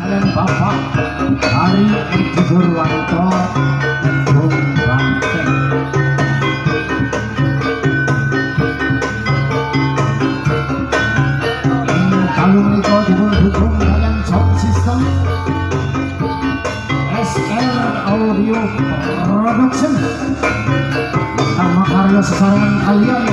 kalian Bapak Hari Edi Purwanto Bung Banteng. Kalung niko didukung kalian sound system SR Audio Production. Sama karya sesarangan kalian